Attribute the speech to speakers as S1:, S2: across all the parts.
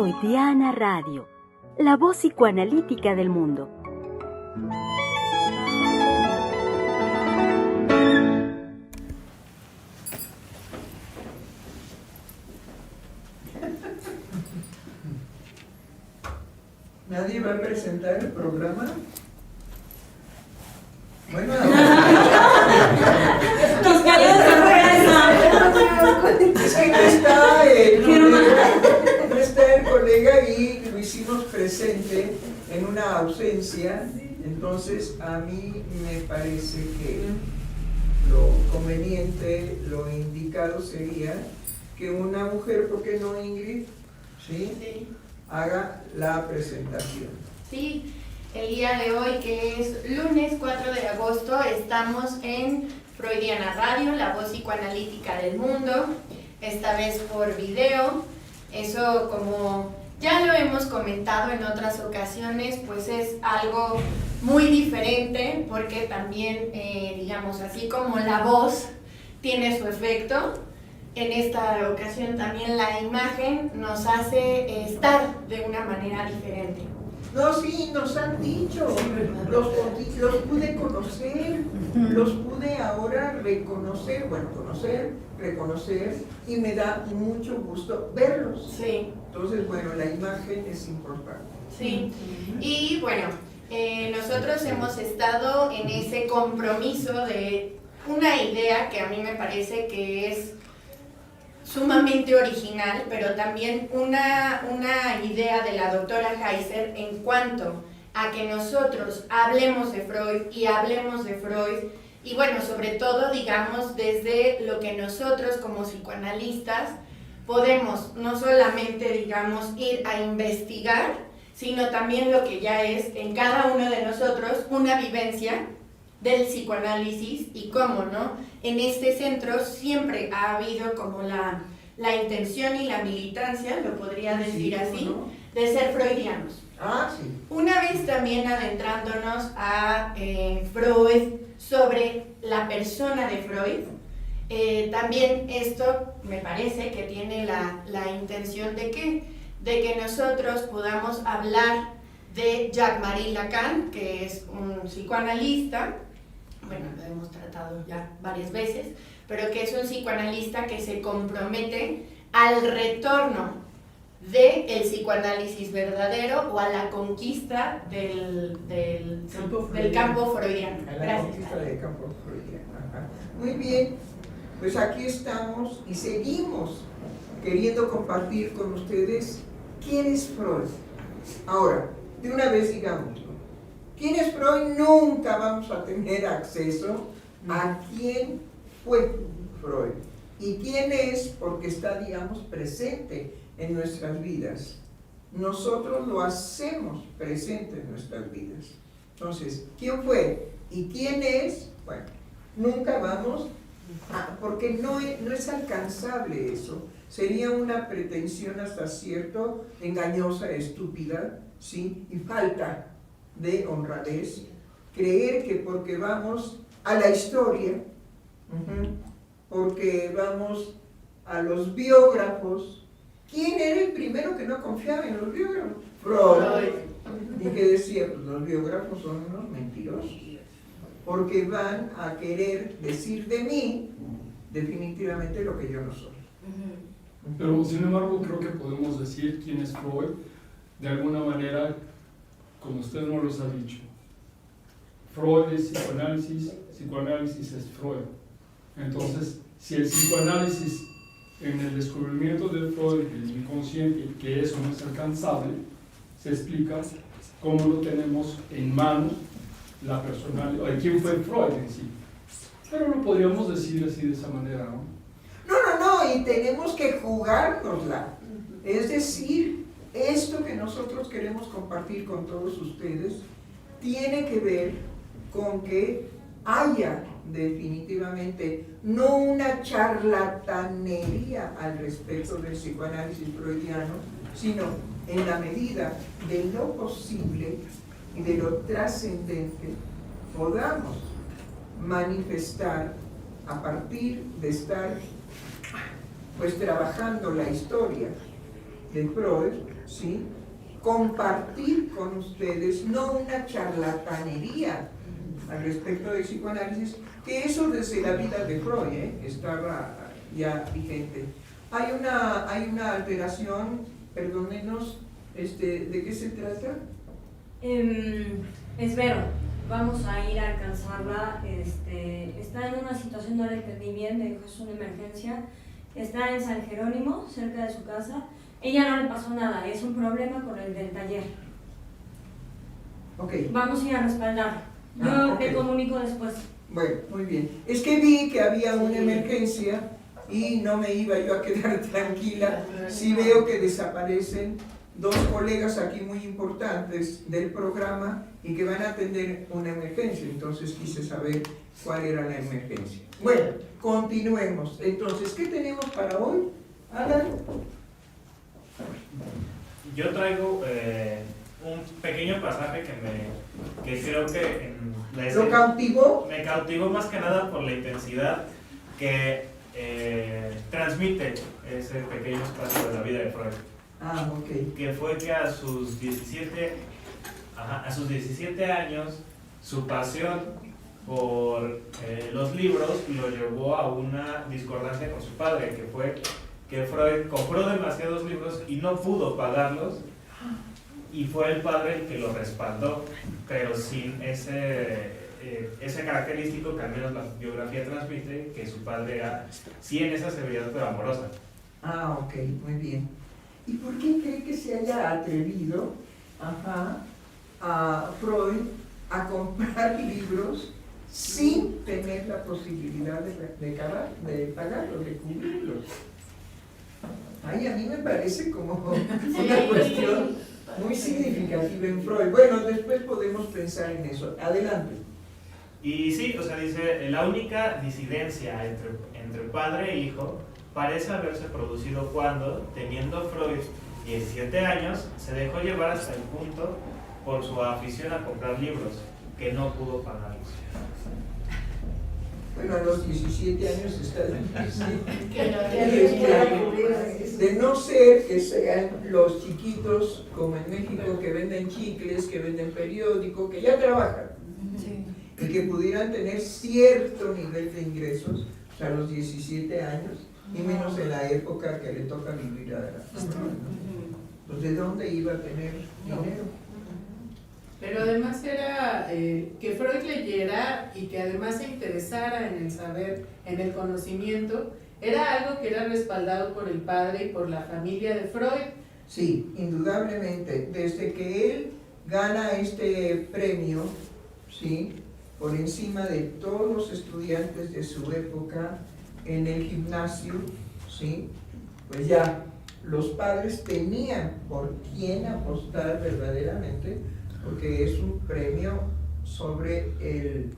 S1: Freudiana Radio, la voz psicoanalítica del mundo.
S2: ¿Nadie va a presentar el programa? Bueno, es que no está el colega y lo hicimos presente en una ausencia, entonces a mí me parece que lo conveniente, lo indicado sería que una mujer, ¿por qué no, Ingrid? ¿Sí?
S3: Sí.
S2: Haga la presentación.
S3: Sí, el día de hoy, que es lunes 4 de agosto, estamos en Freudiana Radio, la voz psicoanalítica del mundo, esta vez por video. Eso, como ya lo hemos comentado en otras ocasiones, pues es algo muy diferente, porque también, digamos, así como la voz tiene su efecto, en esta ocasión también la imagen nos hace estar de una manera diferente.
S2: No, sí, nos han dicho, los pude conocer, los pude ahora reconocer, reconocer, y me da mucho gusto verlos.
S3: Sí.
S2: Entonces, bueno, la imagen es importante.
S3: Sí, y bueno, nosotros hemos estado en ese compromiso de una idea que a mí me parece que es sumamente original, pero también una idea de la doctora Heiser en cuanto a que nosotros hablemos de Freud y bueno, sobre todo, digamos, desde lo que nosotros como psicoanalistas podemos no solamente, digamos, ir a investigar, sino también lo que ya es en cada uno de nosotros una vivencia del psicoanálisis y cómo, ¿no? En este centro siempre ha habido como la intención y la militancia, lo podría decir así, ¿no?, de ser freudianos.
S2: Ah, sí.
S3: Una vez también adentrándonos a Freud, sobre la persona de Freud, también esto me parece que tiene la intención de que nosotros podamos hablar de Jacques-Marie Lacan, que es un psicoanalista, bueno, lo hemos tratado ya varias veces, pero que es un psicoanalista que se compromete al retorno del psicoanálisis verdadero o a la conquista del campo freudiano.
S2: A la conquista del campo freudiano. Ajá. Muy bien, pues aquí estamos y seguimos queriendo compartir con ustedes quién es Freud. Ahora, de una vez digamos, ¿quién es Freud? Nunca vamos a tener acceso a quién fue Freud y quién es, porque está, digamos, presente en nuestras vidas. Nosotros lo hacemos presente en nuestras vidas. Entonces, ¿quién fue y quién es? Bueno, nunca vamos a, porque no es alcanzable eso. Sería una pretensión hasta cierto engañosa, estúpida, ¿sí? Y falta de honradez, creer que porque vamos a la historia, porque vamos a los biógrafos. ¿Quién era el primero que no confiaba en los biógrafos? Freud. Y que decía, pues los biógrafos son unos mentirosos, porque van a querer decir de mí definitivamente lo que yo no soy.
S4: Pero sin embargo creo que podemos decir quién es Freud de alguna manera, como usted nos los ha dicho. Freud es psicoanálisis, psicoanálisis es Freud. Entonces, si el psicoanálisis en el descubrimiento de Freud del inconsciente, que eso no es alcanzable, se explica cómo lo tenemos en manos la personalidad, o quién fue Freud en sí. Pero lo podríamos decir así de esa manera, ¿no?
S2: No, y tenemos que jugárnosla. Es decir, esto que nosotros queremos compartir con todos ustedes tiene que ver con que haya definitivamente no una charlatanería al respecto del psicoanálisis freudiano, sino en la medida de lo posible y de lo trascendente podamos manifestar a partir de estar pues trabajando la historia de Freud, ¿sí? Compartir con ustedes, no una charlatanería al respecto del psicoanálisis, que eso desde la vida de Freud estaba ya vigente. Hay una alteración, perdónenos, ¿de qué se trata?
S5: Es Vero, vamos a ir a alcanzarla, está en una situación, no la entendí bien, me dijo es una emergencia, está en San Jerónimo, cerca de su casa, ella no le pasó nada, es un problema con el del taller.
S2: Ok.
S5: Vamos a ir a respaldar, yo te comunico después.
S2: Bueno, muy bien. Es que vi que había una emergencia y no me iba yo a quedar tranquila si veo que desaparecen dos colegas aquí muy importantes del programa y que van a atender una emergencia, entonces quise saber cuál era la emergencia. Bueno, continuemos. Entonces, ¿qué tenemos para hoy? Alan.
S6: Yo traigo un pequeño pasaje que creo que en la escena
S2: ¿Lo cautivó?
S6: me cautivó más que nada por la intensidad que transmite ese pequeño espacio de la vida de Freud.
S2: Ah, ok.
S6: Que fue que a sus 17 años su pasión por los libros lo llevó a una discordancia con su padre, que fue que Freud compró demasiados libros y no pudo pagarlos, y fue el padre el que lo respaldó, pero sin ese característico que al menos la biografía transmite, que su padre era sí en esa severidad pero amorosa.
S2: Ah, ok, muy bien. ¿Y por qué cree que se haya atrevido a Freud a comprar libros sin tener la posibilidad de pagarlos, de cubrirlos? Ay, a mí me parece como una cuestión muy significativa en Freud. Bueno, después podemos pensar en eso. Adelante.
S6: Y sí, o sea, dice, la única disidencia entre padre e hijo parece haberse producido cuando, teniendo Freud 17 años, se dejó llevar hasta el punto por su afición a comprar libros, que no pudo pagarlos.
S2: Bueno, a los 17 años está difícil.
S3: Que
S2: De no ser que sean los chiquitos, como en México, que venden chicles, que venden periódico, que ya trabajan. Y que pudieran tener cierto nivel de ingresos, o sea, a los 17 años, y menos en la época que le toca vivir a Freud, ¿no? Pues, ¿de dónde iba a tener dinero?
S7: Pero además era que Freud leyera y que además se interesara en el saber, en el conocimiento, era algo que era respaldado por el padre y por la familia de Freud.
S2: Sí, indudablemente, desde que él gana este premio, ¿sí?, por encima de todos los estudiantes de su época en el gimnasio, ¿sí?, pues ya los padres tenían por quién apostar verdaderamente, porque es un premio sobre el,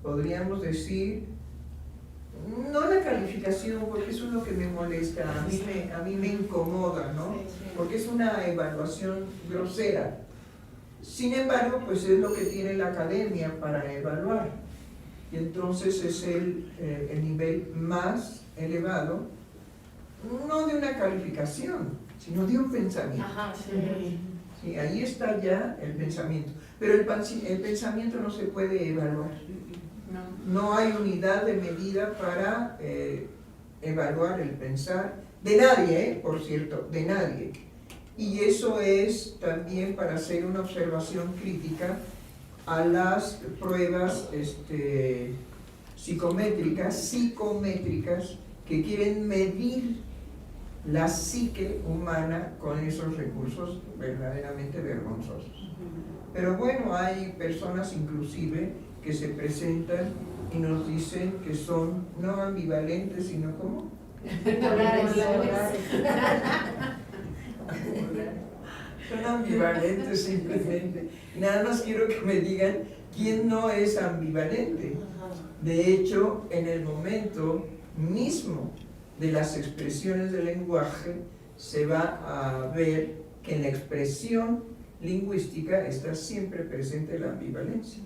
S2: podríamos decir, no la calificación, porque eso es lo que me molesta, a mí me incomoda, ¿no? Porque es una evaluación grosera. Sin embargo, pues es lo que tiene la academia para evaluar. Y entonces es el nivel más elevado, no de una calificación, sino de un pensamiento.
S3: Ajá, sí.
S2: Sí, ahí está ya el pensamiento. Pero el pensamiento no se puede evaluar. No hay unidad de medida para evaluar el pensar de nadie, por cierto, de nadie. Y eso es también para hacer una observación crítica a las pruebas psicométricas que quieren medir la psique humana con esos recursos verdaderamente vergonzosos. Pero bueno, hay personas inclusive que se presentan y nos dicen que son no ambivalentes, sino ¿cómo? Son ambivalentes simplemente. Nada más quiero que me digan quién no es ambivalente. De hecho, en el momento mismo de las expresiones del lenguaje se va a ver que en la expresión lingüística está siempre presente la ambivalencia.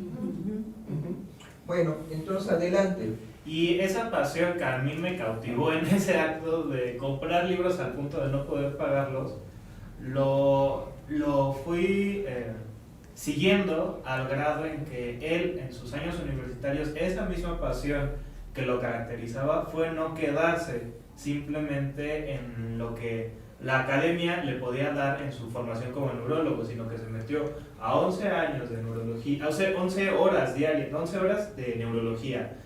S2: Bueno, entonces adelante.
S6: Y esa pasión que a mí me cautivó en ese acto de comprar libros al punto de no poder pagarlos, lo fui siguiendo al grado en que él, en sus años universitarios, esa misma pasión que lo caracterizaba fue no quedarse simplemente en lo que la academia le podía dar en su formación como neurólogo, sino que se metió a 11 años de neurología, o sea, 11 horas diarias, 11 horas de neurología,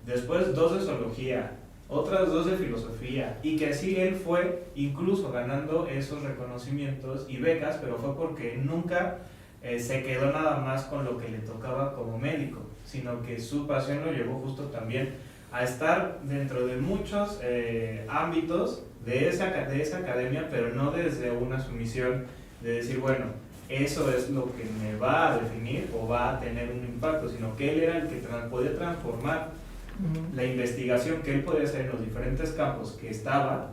S6: después 2 de zoología, otras 2 de filosofía, y que así él fue incluso ganando esos reconocimientos y becas, pero fue porque nunca se quedó nada más con lo que le tocaba como médico, sino que su pasión lo llevó justo también a estar dentro de muchos ámbitos de esa academia, pero no desde una sumisión de decir, bueno, eso es lo que me va a definir o va a tener un impacto, sino que él era el que podía transformar la investigación que él podía hacer en los diferentes campos que estaba,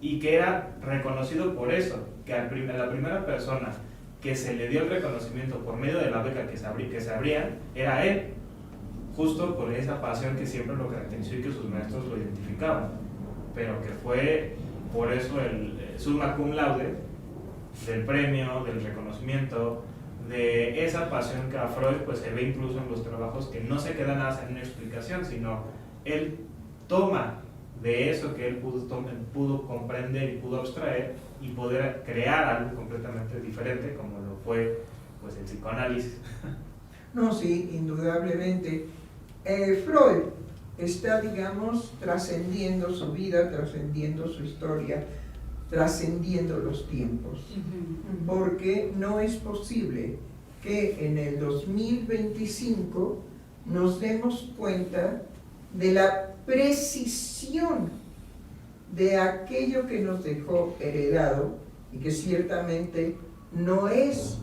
S6: y que era reconocido por eso, que a la primera persona que se le dio el reconocimiento por medio de la beca que se abría era él, justo por esa pasión que siempre lo caracterizó y que sus maestros lo identificaban, pero que fue por eso el summa cum laude del premio, del reconocimiento, de esa pasión que a Freud pues se ve incluso en los trabajos, que no se queda nada en una explicación, sino él toma de eso que él pudo comprender y pudo abstraer y poder crear algo completamente diferente, como lo fue pues el psicoanálisis.
S2: No, sí, indudablemente. Freud está, digamos, trascendiendo su vida, trascendiendo su historia, trascendiendo los tiempos, porque no es posible que en el 2025 nos demos cuenta de la precisión de aquello que nos dejó heredado, y que ciertamente no es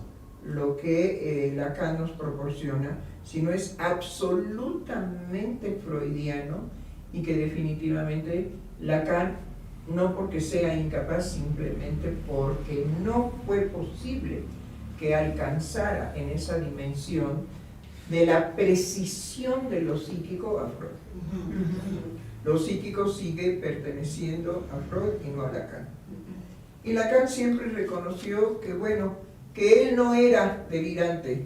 S2: lo que Lacan nos proporciona, sino es absolutamente freudiano, y que definitivamente Lacan, no porque sea incapaz, simplemente porque no fue posible que alcanzara en esa dimensión de la precisión de lo psíquico a Freud. Lo psíquico sigue perteneciendo a Freud y no a Lacan. Y Lacan siempre reconoció que, bueno, que él no era delirante,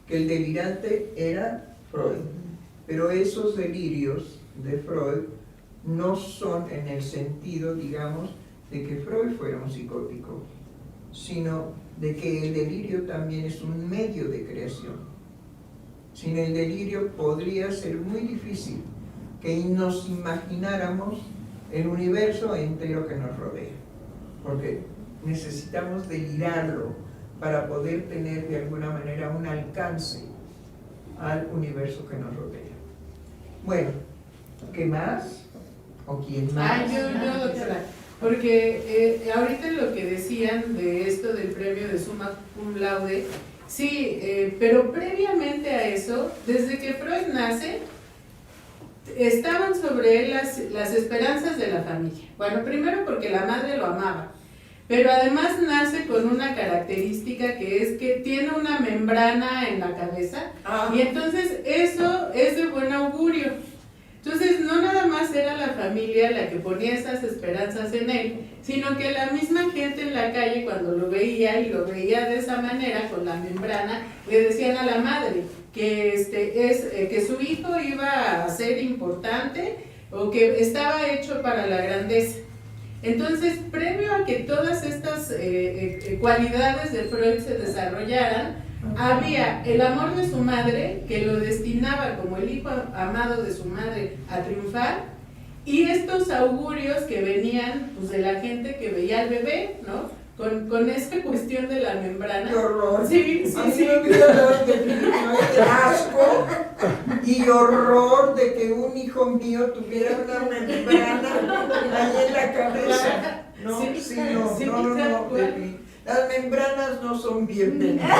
S2: que el delirante era Freud. Pero esos delirios de Freud no son en el sentido, digamos, de que Freud fuera un psicótico, sino de que el delirio también es un medio de creación. Sin el delirio podría ser muy difícil que nos imagináramos el universo entero que nos rodea, porque necesitamos delirarlo para poder tener de alguna manera un alcance al universo que nos rodea. Bueno, ¿qué más? ¿O quién más?
S7: Yo, doctora, porque ahorita lo que decían de esto del premio de summa cum laude, sí, pero previamente a eso, desde que Freud nace, estaban sobre él las esperanzas de la familia. Bueno, primero porque la madre lo amaba, pero además nace con una característica que es que tiene una membrana en la cabeza, y entonces eso es de buen augurio. Entonces no nada más era la familia la que ponía esas esperanzas en él, sino que la misma gente en la calle, cuando lo veía y lo veía de esa manera con la membrana, le decían a la madre que, que su hijo iba a ser importante o que estaba hecho para la grandeza. Entonces, previo a que todas estas cualidades de Freud se desarrollaran, había el amor de su madre, que lo destinaba como el hijo amado de su madre a triunfar, y estos augurios que venían pues, de la gente que veía al bebé, ¿no? Con esta cuestión de la membrana.
S2: ¡Qué horror!
S7: Sí.
S2: Me hubiera dado definitivamente asco y horror de que un hijo mío tuviera una membrana ahí en la cabeza. No, no. Las membranas no son bienvenidas.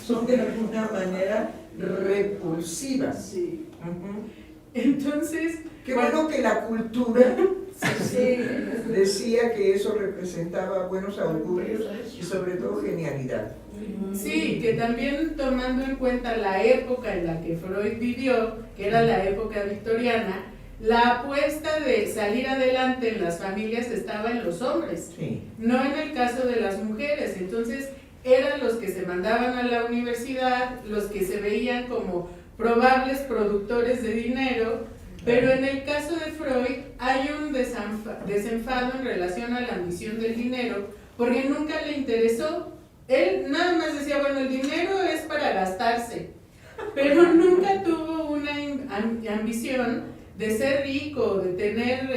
S2: Son de alguna manera repulsivas.
S7: Sí. Entonces,
S2: qué bueno que la cultura decía que eso representaba buenos augurios y sobre todo genialidad.
S7: Sí, que también tomando en cuenta la época en la que Freud vivió, que era la época victoriana, la apuesta de salir adelante en las familias estaba en los hombres,
S2: Sí.
S7: no en el caso de las mujeres. Entonces eran los que se mandaban a la universidad, los que se veían como probables productores de dinero, pero en el caso de Freud hay un desenfado en relación a la ambición del dinero, porque nunca le interesó. Él nada más decía, bueno, el dinero es para gastarse, pero nunca tuvo una ambición de ser rico, de tener,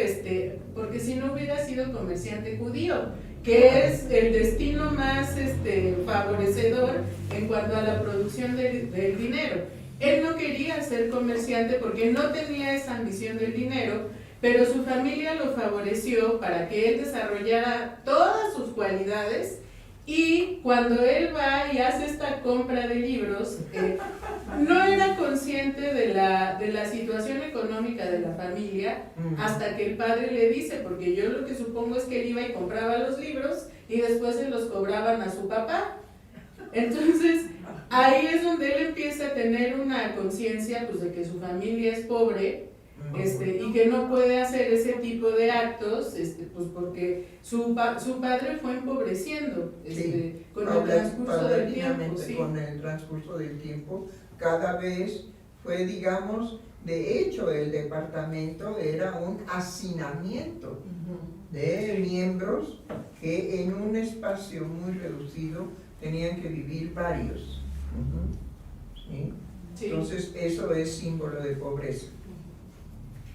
S7: porque si no hubiera sido comerciante judío, que es el destino más favorecedor en cuanto a la producción del dinero. Él no quería ser comerciante porque no tenía esa ambición del dinero, pero su familia lo favoreció para que él desarrollara todas sus cualidades. Y cuando él va y hace esta compra de libros, no era consciente de la situación económica de la familia hasta que el padre le dice, porque yo lo que supongo es que él iba y compraba los libros y después se los cobraban a su papá. Entonces, ahí es donde él empieza a tener una conciencia pues, de que su familia es pobre. Y que no puede hacer ese tipo de actos, pues porque su padre fue empobreciendo con el transcurso del tiempo. Sí.
S2: Con el transcurso del tiempo, cada vez fue, digamos, de hecho el departamento era un hacinamiento de miembros que en un espacio muy reducido tenían que vivir varios. ¿Sí? Sí. Entonces eso es símbolo de pobreza.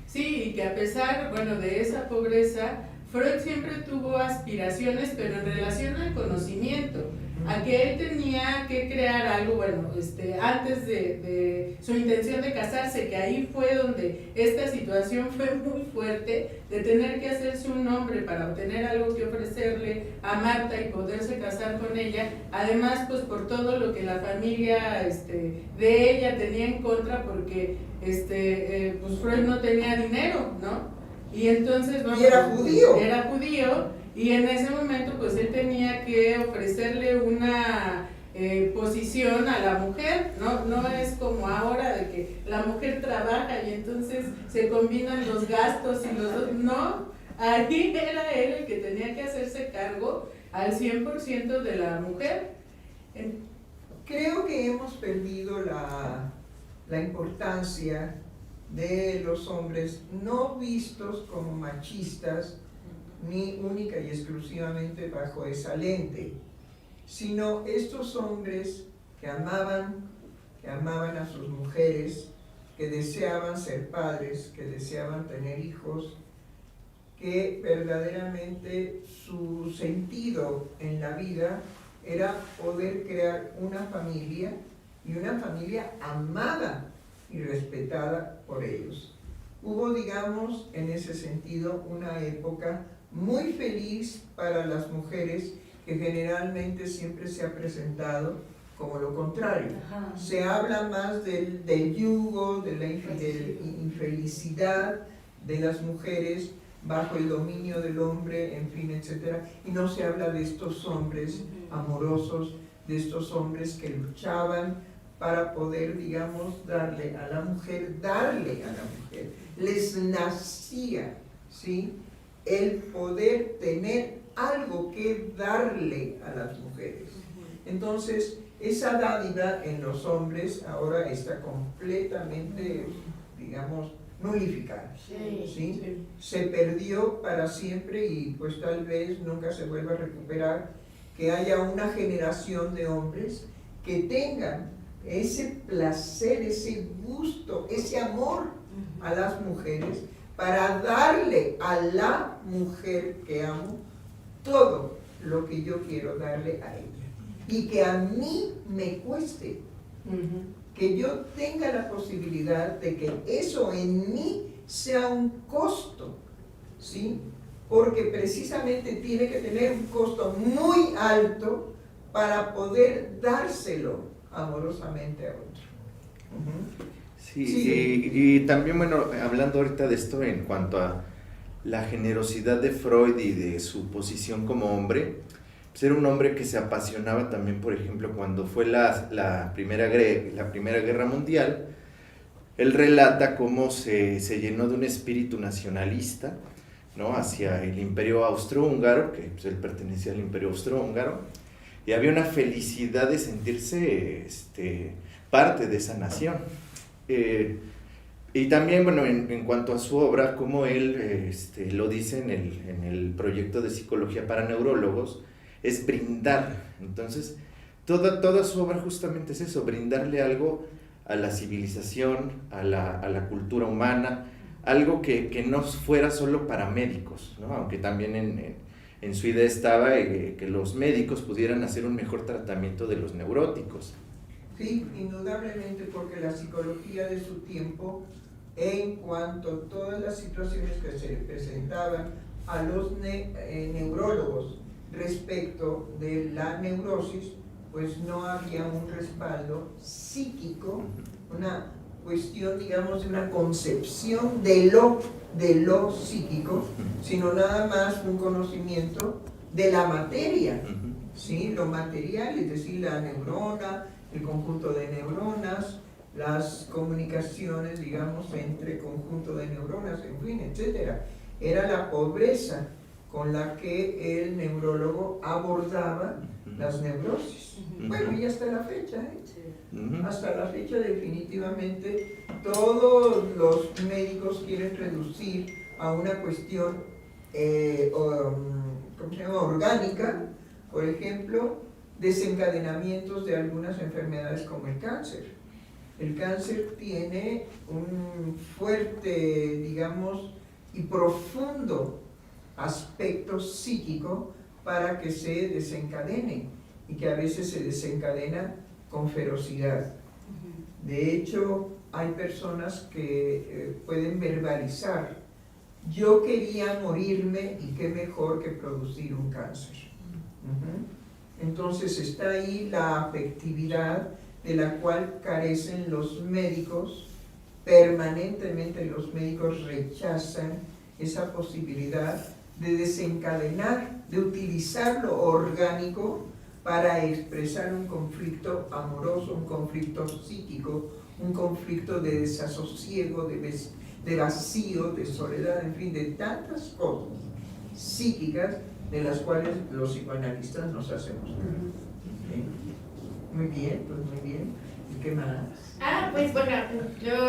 S7: Sí, y que a pesar, bueno, de esa pobreza, Freud siempre tuvo aspiraciones, pero en relación al conocimiento, a que él tenía que crear algo, bueno, antes de su intención de casarse, que ahí fue donde esta situación fue muy fuerte, de tener que hacerse un nombre para obtener algo que ofrecerle a Marta y poderse casar con ella, además pues por todo lo que la familia de ella tenía en contra, porque pues Freud no tenía dinero, ¿no? Y entonces, bueno,
S2: y era judío.
S7: Era judío, y en ese momento pues él tenía que ofrecerle una posición a la mujer, no es como ahora de que la mujer trabaja y entonces se combinan los gastos y los dos, no, ahí era él el que tenía que hacerse cargo al 100% de la mujer.
S2: Creo que hemos perdido la importancia de los hombres no vistos como machistas, ni única y exclusivamente bajo esa lente, sino estos hombres que amaban a sus mujeres, que deseaban ser padres, que deseaban tener hijos, que verdaderamente su sentido en la vida era poder crear una familia, y una familia amada y respetada por ellos. Hubo, digamos, en ese sentido, una época muy feliz para las mujeres, que generalmente siempre se ha presentado como lo contrario.
S5: Ajá.
S2: Se habla más del yugo, de la infelicidad de las mujeres bajo el dominio del hombre, en fin, etc. Y no se habla de estos hombres amorosos, de estos hombres que luchaban para poder, digamos, darle a la mujer. Les nacía, ¿sí?, el poder tener algo que darle a las mujeres. Entonces, esa dádiva en los hombres ahora está completamente, digamos, nulificada. ¿Sí? Se perdió para siempre y pues tal vez nunca se vuelva a recuperar, que haya una generación de hombres que tengan ese placer, ese gusto, ese amor a las mujeres, para darle a la mujer que amo todo lo que yo quiero darle a ella, y que a mí me cueste, que yo tenga la posibilidad de que eso en mí sea un costo, ¿sí? Porque precisamente tiene que tener un costo muy alto para poder dárselo amorosamente a otro.
S8: Sí, y también, bueno, hablando ahorita de esto en cuanto a la generosidad de Freud y de su posición como hombre, pues era un hombre que se apasionaba también, por ejemplo, cuando fue la primera Guerra Mundial, él relata cómo se llenó de un espíritu nacionalista, ¿no?, hacia el imperio austrohúngaro, que pues, él pertenecía al imperio austrohúngaro, y había una felicidad de sentirse parte de esa nación. Y también, bueno, en cuanto a su obra, como él lo dice en el proyecto de psicología para neurólogos, es brindar. Entonces, toda su obra justamente es eso, brindarle algo a la civilización, a la cultura humana, algo que no fuera solo para médicos, ¿no? Aunque también en su idea estaba que los médicos pudieran hacer un mejor tratamiento de los neuróticos.
S2: Sí, indudablemente, porque la psicología de su tiempo, en cuanto a todas las situaciones que se le presentaban a los neurólogos respecto de la neurosis, pues no había un respaldo psíquico, una cuestión, digamos, de una concepción de lo psíquico, sino nada más un conocimiento de la materia, ¿sí? Lo material, es decir, la neurona, el conjunto de neuronas, las comunicaciones, digamos, entre conjunto de neuronas, en fin, etc. Era la pobreza con la que el neurólogo abordaba las neurosis. Bueno, y hasta la fecha, hasta la fecha definitivamente todos los médicos quieren reducir a una cuestión ¿cómo se llama?, orgánica, por ejemplo, desencadenamientos de algunas enfermedades como el cáncer. El cáncer tiene un fuerte, digamos, y profundo aspecto psíquico para que se desencadene, y que a veces se desencadena con ferocidad. De hecho, hay personas que pueden verbalizar: yo quería morirme y qué mejor que producir un cáncer. Entonces está ahí la afectividad de la cual carecen los médicos. Permanentemente los médicos rechazan esa posibilidad de desencadenar, de utilizar lo orgánico para expresar un conflicto amoroso, un conflicto psíquico, un conflicto de desasosiego, de vacío, de soledad, en fin, de tantas cosas psíquicas de las cuales los psicoanalistas nos hacemos cargo. Muy bien, pues muy bien. ¿Y qué más?
S3: Pues bueno, yo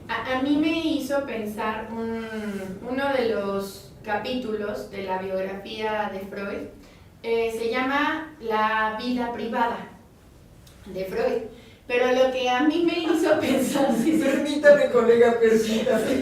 S3: a mí me hizo pensar uno de los capítulos de la biografía de Freud. Se llama La vida privada de Freud. Pero lo que a mí me hizo pensar...
S2: Permítame, colega, permítame.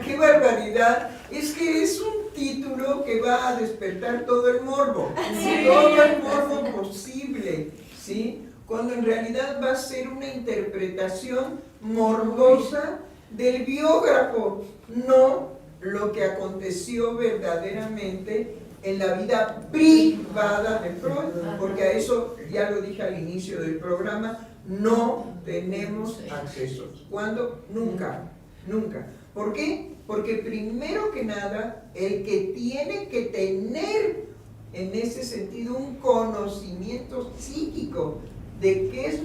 S2: ¡Qué barbaridad! Es que es un título que va a despertar todo el morbo.
S3: Sí.
S2: Todo el morbo posible, ¿sí? Cuando en realidad va a ser una interpretación morbosa del biógrafo, no lo que aconteció verdaderamente en la vida privada de Freud, porque a eso, ya lo dije al inicio del programa, no tenemos acceso. ¿Cuándo? Nunca, nunca. ¿Por qué? Porque primero que nada, el que tiene que tener en ese sentido un conocimiento psíquico de qué es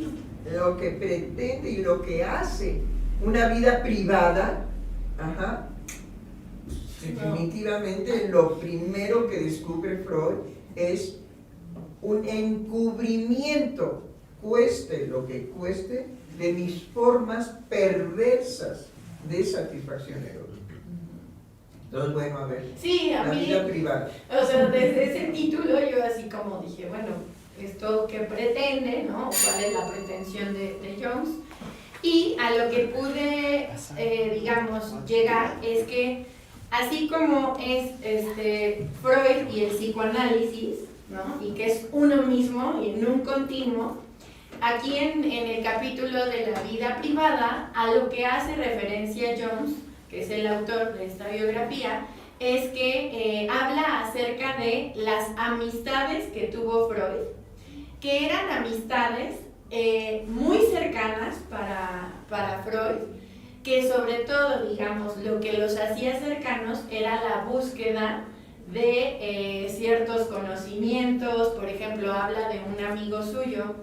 S2: lo que pretende y lo que hace una vida privada, definitivamente lo primero que descubre Freud es un encubrimiento, cueste lo que cueste, de mis formas perversas de satisfacción erótica. Entonces, bueno, a ver,
S3: sí, a
S2: la
S3: mí,
S2: vida privada.
S3: O sea, desde ese título yo así como dije, bueno, esto que pretende, ¿no? ¿Cuál es la pretensión de Jones? Y a lo que pude, digamos, llegar es que así como es Freud y el psicoanálisis, ¿no? Y que es uno mismo y en un continuo, aquí en el capítulo de la vida privada, a lo que hace referencia Jones, que es el autor de esta biografía, es que habla acerca de las amistades que tuvo Freud, que eran amistades muy cercanas para Freud, que sobre todo, digamos, lo que los hacía cercanos era la búsqueda de ciertos conocimientos. Por ejemplo, habla de un amigo suyo,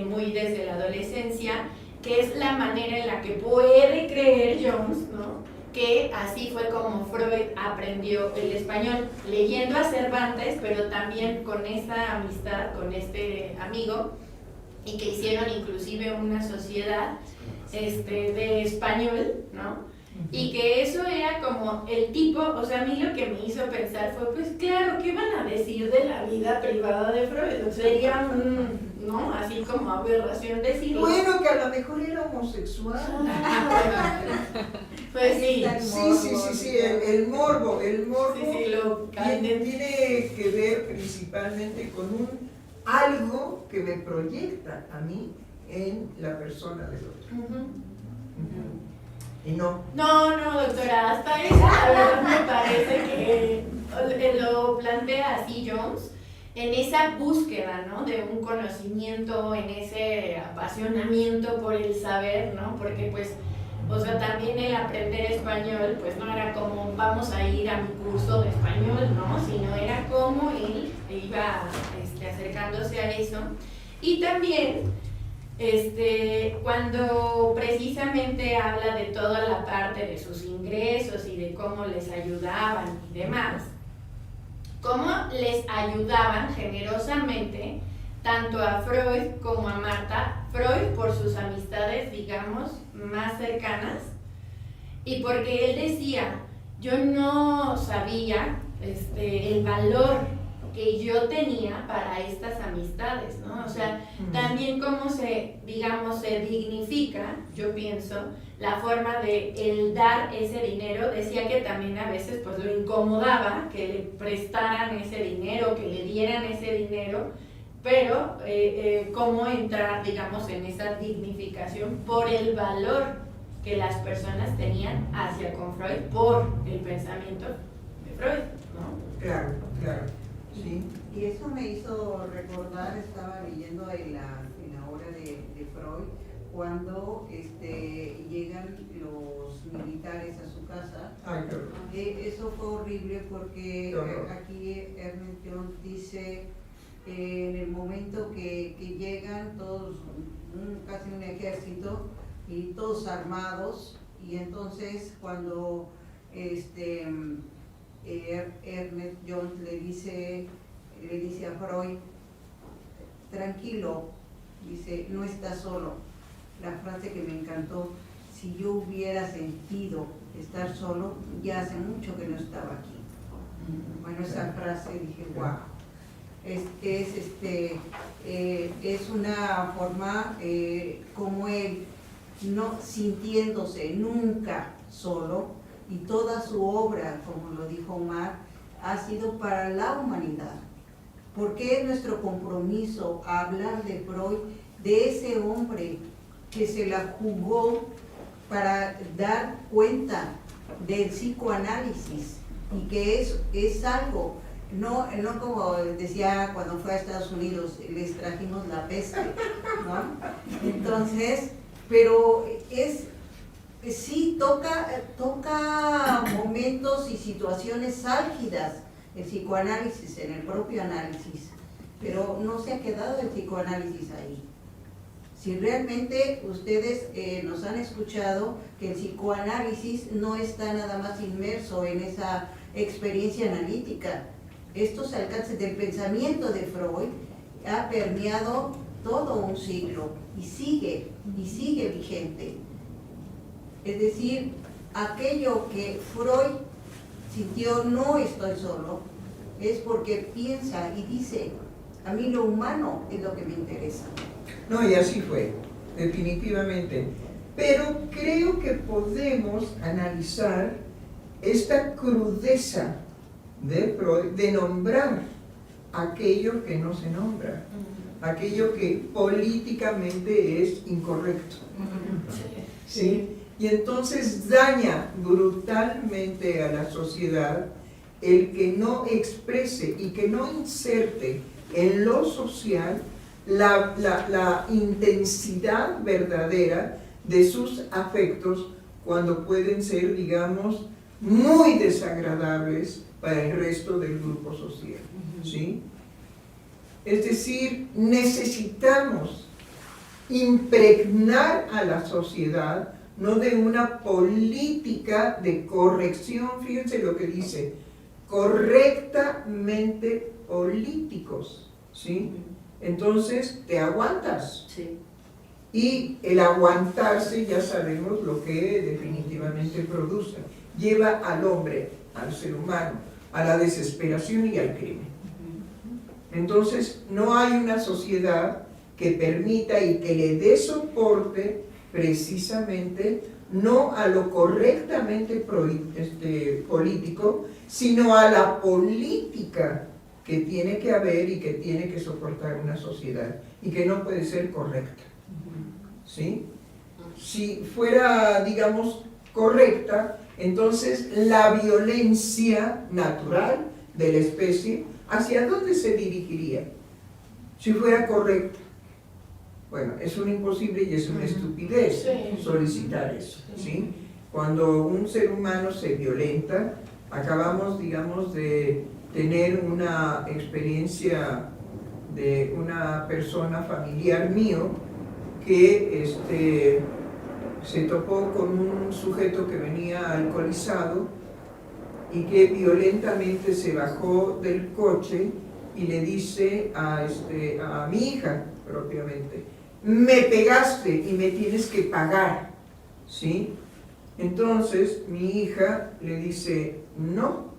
S3: muy desde la adolescencia, que es la manera en la que puede creer Jones, ¿no?, que así fue como Freud aprendió el español, leyendo a Cervantes, pero también con esta amistad, con este amigo, y que hicieron inclusive una sociedad de español, ¿no? Y que eso era como el tipo, o sea, a mí lo que me hizo pensar fue, pues claro, ¿qué van a decir de la vida privada de Freud? Sería ¿no? Así como aberración decirlo.
S2: Bueno, que a lo mejor era homosexual.
S3: Pues sí.
S2: Sí, el morbo.
S3: Sí, lo
S2: tiene que ver principalmente con algo que me proyecta a mí en la persona del otro. Y no.
S3: No, doctora, hasta eso la verdad me parece que lo plantea así Jones, en esa búsqueda, ¿no?, de un conocimiento, en ese apasionamiento por el saber, ¿no? Porque pues, o sea, también el aprender español, pues no era como vamos a ir a mi curso de español, ¿no?, sino era como él iba acercándose a eso. Y también cuando precisamente habla de toda la parte de sus ingresos y de cómo les ayudaban y demás, cómo les ayudaban generosamente tanto a Freud como a Marta, Freud por sus amistades, digamos, más cercanas, y porque él decía, yo no sabía el valor que yo tenía para estas amistades, ¿no? O sea, también cómo se dignifica, yo pienso, la forma de el dar ese dinero. Decía que también a veces pues lo incomodaba que le prestaran ese dinero, que le dieran ese dinero, pero cómo entrar, digamos, en esa dignificación por el valor que las personas tenían hacia con Freud por el pensamiento de Freud, ¿no?
S2: Claro. Sí.
S9: Y eso me hizo recordar, estaba leyendo en la obra de Freud, cuando llegan los militares a su casa.
S2: Ay, qué horror.
S9: Eso fue horrible porque aquí Ernest Jones dice, en el momento que llegan todos, casi un ejército, y todos armados, y entonces cuando Ernest Jones le dice a Freud, tranquilo, dice, no estás solo. La frase que me encantó, si yo hubiera sentido estar solo, ya hace mucho que no estaba aquí. Bueno, esa frase dije, wow. Es una forma como él, no sintiéndose nunca solo, y toda su obra, como lo dijo Omar, ha sido para la humanidad. Porque es nuestro compromiso hablar de Freud, de ese hombre que se la jugó para dar cuenta del psicoanálisis, y que es algo, no como decía cuando fue a Estados Unidos, les trajimos la peste, ¿no? Entonces, pero sí toca momentos y situaciones álgidas el psicoanálisis, en el propio análisis, pero no se ha quedado el psicoanálisis ahí. Si realmente ustedes nos han escuchado que el psicoanálisis no está nada más inmerso en esa experiencia analítica, estos alcances del pensamiento de Freud ha permeado todo un siglo y sigue vigente. Es decir, aquello que Freud sintió, no estoy solo, es porque piensa y dice, a mí lo humano es lo que me interesa.
S2: No, y así fue, definitivamente. Pero creo que podemos analizar esta crudeza de Freud de nombrar aquello que no se nombra, aquello que políticamente es incorrecto. ¿Sí? Y entonces daña brutalmente a la sociedad el que no exprese y que no inserte en lo social la intensidad verdadera de sus afectos, cuando pueden ser, digamos, muy desagradables para el resto del grupo social, ¿sí? Es decir, necesitamos impregnar a la sociedad, no de una política de corrección. Fíjense lo que dice, correctamente políticos, ¿sí? Entonces te aguantas.
S3: Sí.
S2: Y el aguantarse ya sabemos lo que definitivamente produce. Lleva al hombre, al ser humano, a la desesperación y al crimen. Entonces no hay una sociedad que permita y que le dé soporte precisamente no a lo correctamente político, sino a la política que tiene que haber y que tiene que soportar una sociedad y que no puede ser correcta. ¿Sí? Si fuera, digamos, correcta, entonces la violencia natural de la especie, ¿hacia dónde se dirigiría? Si fuera correcta. Bueno, es un imposible y es una estupidez solicitar eso, ¿sí? Cuando un ser humano se violenta, acabamos, digamos, de tener una experiencia de una persona familiar mío que se topó con un sujeto que venía alcoholizado y que violentamente se bajó del coche y le dice a mi hija propiamente, me pegaste y me tienes que pagar, ¿sí? Entonces mi hija le dice, no,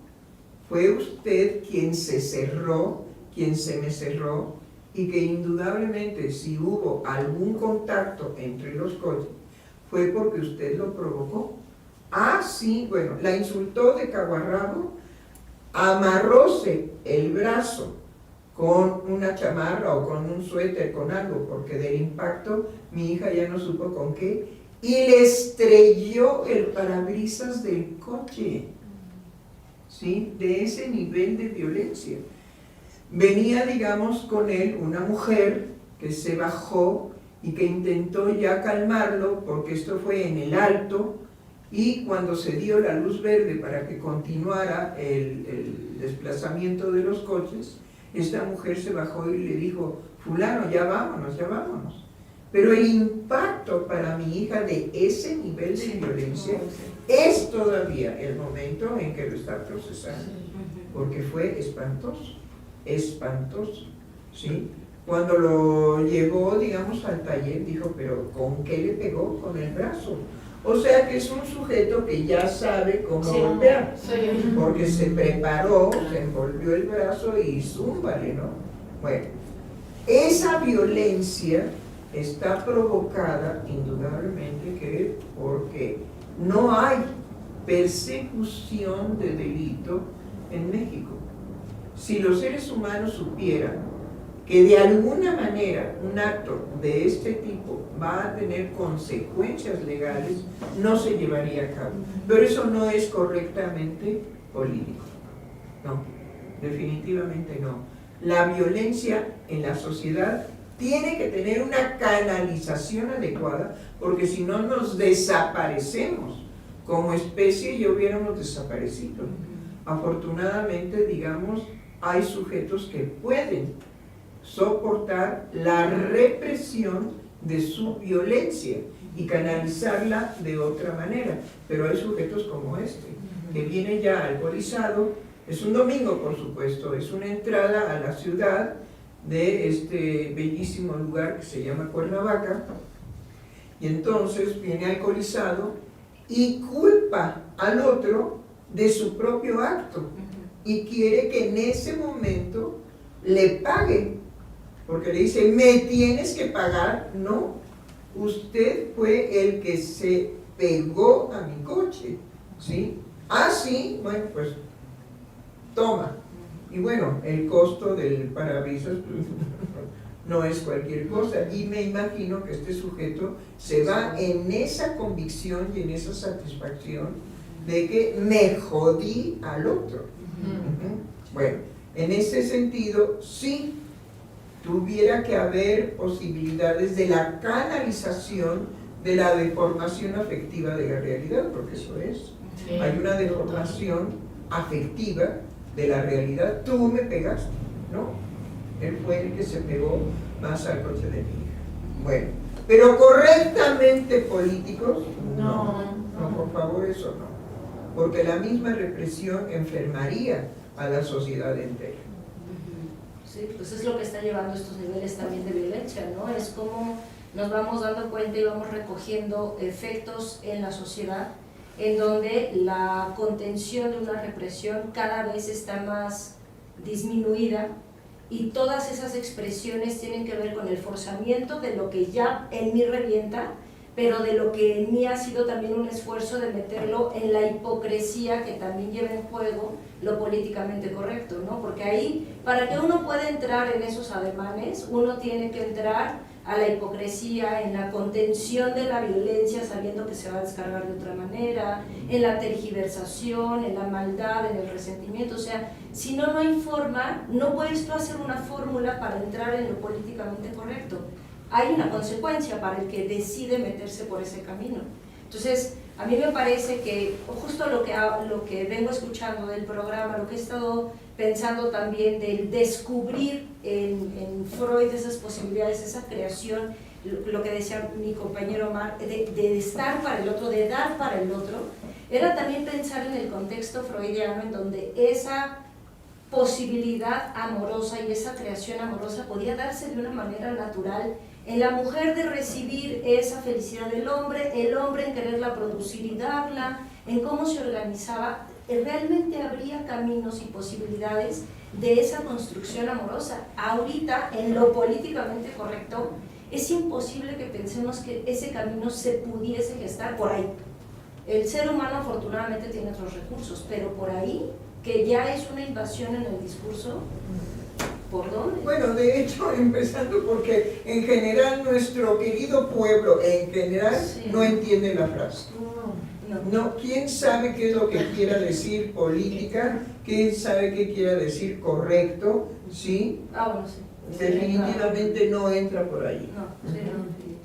S2: fue usted quien se cerró, quien se me cerró, y que indudablemente si hubo algún contacto entre los coches fue porque usted lo provocó. Ah, sí, bueno, la insultó de cabo a rabo, amarróse el brazo con una chamarra o con un suéter, con algo, porque del impacto mi hija ya no supo con qué, y le estrelló el parabrisas del coche, ¿sí? De ese nivel de violencia. Venía, digamos, con él una mujer que se bajó y que intentó ya calmarlo, porque esto fue en el Alto, y cuando se dio la luz verde para que continuara el desplazamiento de los coches, esta mujer se bajó y le dijo, fulano, ya vámonos, ya vámonos. Pero el impacto para mi hija de ese nivel de violencia es todavía el momento en que lo está procesando, porque fue espantoso, espantoso, ¿sí? Cuando lo llevó, digamos, al taller, dijo, pero ¿con qué le pegó? Con el brazo. O sea que es un sujeto que ya sabe cómo golpear, porque se preparó, se envolvió el brazo y zúmbale, ¿no? Bueno, esa violencia está provocada indudablemente que porque no hay persecución de delito en México. Si los seres humanos supieran que de alguna manera un acto de este tipo va a tener consecuencias legales, no se llevaría a cabo. Pero eso no es correctamente político. No, definitivamente no. La violencia en la sociedad tiene que tener una canalización adecuada, porque si no nos desaparecemos como especie y hubiéramos desaparecido. Afortunadamente, digamos, hay sujetos que pueden soportar la represión de su violencia y canalizarla de otra manera, pero hay sujetos como este, que viene ya alcoholizado. Es un domingo, por supuesto, es una entrada a la ciudad de este bellísimo lugar que se llama Cuernavaca, y entonces viene alcoholizado y culpa al otro de su propio acto y quiere que en ese momento le pague, porque le dice, me tienes que pagar. No, usted fue el que se pegó a mi coche, ¿sí? Ah, sí, bueno, pues toma. Y bueno, el costo del parabrisas no es cualquier cosa, y me imagino que este sujeto se va en esa convicción y en esa satisfacción de que me jodí al otro. Bueno, en ese sentido, sí tuviera que haber posibilidades de la canalización de la deformación afectiva de la realidad, porque eso es. Hay una deformación afectiva de la realidad. Tú me pegaste, ¿no? Él fue el que se pegó más al coche de mi hija. Bueno, Pero correctamente políticos,
S7: No.
S2: no, por favor, eso no. Porque la misma represión enfermaría a la sociedad entera.
S10: Sí, pues es lo que está llevando estos niveles también de violencia, ¿no? Es como nos vamos dando cuenta y vamos recogiendo efectos en la sociedad en donde la contención de una represión cada vez está más disminuida y todas esas expresiones tienen que ver con el forzamiento de lo que ya en mí revienta, pero de lo que en mí ha sido también un esfuerzo de meterlo en la hipocresía que también lleva en juego lo políticamente correcto, ¿no? Porque ahí, para que uno pueda entrar en esos ademanes, uno tiene que entrar a la hipocresía, en la contención de la violencia sabiendo que se va a descargar de otra manera, en la tergiversación, en la maldad, en el resentimiento. O sea, si no, no hay forma, no puedes tú hacer una fórmula para entrar en lo políticamente correcto. Hay una consecuencia para el que decide meterse por ese camino. Entonces, a mí me parece que justo lo que vengo escuchando del programa, lo que he estado pensando también del descubrir en Freud esas posibilidades, esa creación, lo que decía mi compañero Omar, de estar para el otro, de dar para el otro, era también pensar en el contexto freudiano en donde esa posibilidad amorosa y esa creación amorosa podía darse de una manera natural en la mujer, de recibir esa felicidad del hombre, el hombre en quererla producir y darla, en cómo se organizaba. Realmente habría caminos y posibilidades de esa construcción amorosa. Ahorita, en lo políticamente correcto, es imposible que pensemos que ese camino se pudiese gestar por ahí. El ser humano afortunadamente tiene otros recursos, pero por ahí, que ya es una invasión en el discurso, ¿por dónde?
S2: Bueno, de hecho, empezando porque en general nuestro querido pueblo, en general,
S10: Sí.
S2: no entiende la frase.
S10: No.
S2: No, ¿quién sabe qué es lo que quiera decir política? ¿Quién sabe qué quiera decir correcto? ¿Sí?
S10: Bueno, sí.
S2: Definitivamente no entra por ahí.
S10: No, sí, no, definitivamente.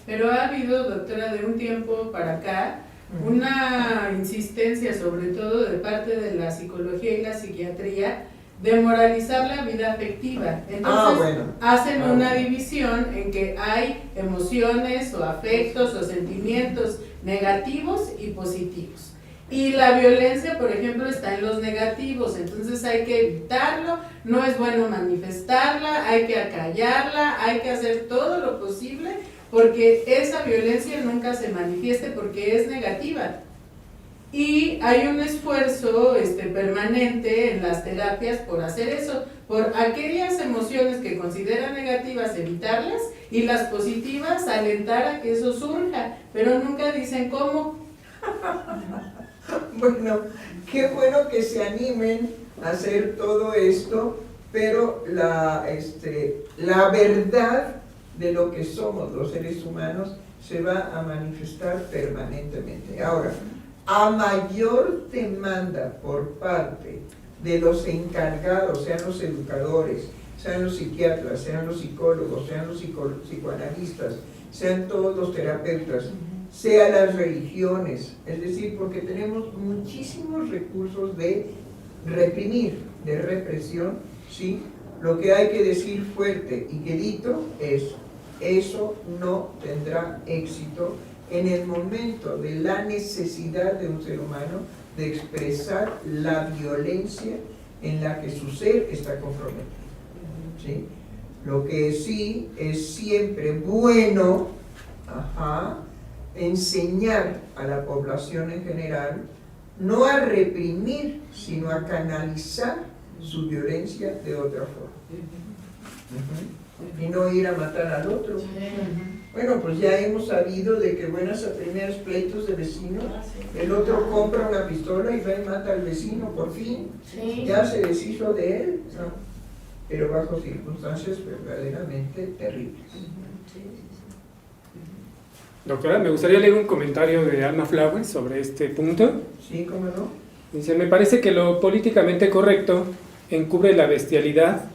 S7: Pero ha habido, doctora, de un tiempo para acá, una insistencia, sobre todo de parte de la psicología y la psiquiatría, de moralizar la vida afectiva. Entonces, hacen una división en que hay emociones o afectos o sentimientos negativos y positivos. Y la violencia, por ejemplo, está en los negativos, entonces hay que evitarlo, no es bueno manifestarla, hay que acallarla, hay que hacer todo lo posible porque esa violencia nunca se manifieste porque es negativa. Y hay un esfuerzo permanente en las terapias por hacer eso, por aquellas emociones que consideran negativas, evitarlas, y las positivas, alentar a que eso surja, pero nunca dicen cómo.
S2: Bueno, qué bueno que se animen a hacer todo esto, pero la verdad de lo que somos los seres humanos se va a manifestar permanentemente. Ahora, a mayor demanda por parte de los encargados, sean los educadores, sean los psiquiatras, sean los psicólogos, sean los psicoanalistas, sean todos los terapeutas, sean las religiones, es decir, porque tenemos muchísimos recursos de reprimir, de represión, ¿sí? Lo que hay que decir fuerte y quedito es: eso no tendrá éxito en el momento de la necesidad de un ser humano de expresar la violencia en la que su ser está comprometido, ¿sí? Lo que sí es siempre bueno, enseñar a la población en general no a reprimir, sino a canalizar su violencia de otra forma. Y no ir a matar al otro. Bueno, pues ya hemos sabido de que buenas a primeros pleitos de vecinos, el otro compra una pistola y va y mata al vecino, por fin. Ya se deshizo de él, ¿no? Pero bajo circunstancias verdaderamente terribles.
S11: Doctora, me gustaría leer un comentario de Alma Flowers sobre este punto.
S2: Sí, ¿cómo no?
S11: Dice: me parece que lo políticamente correcto encubre la bestialidad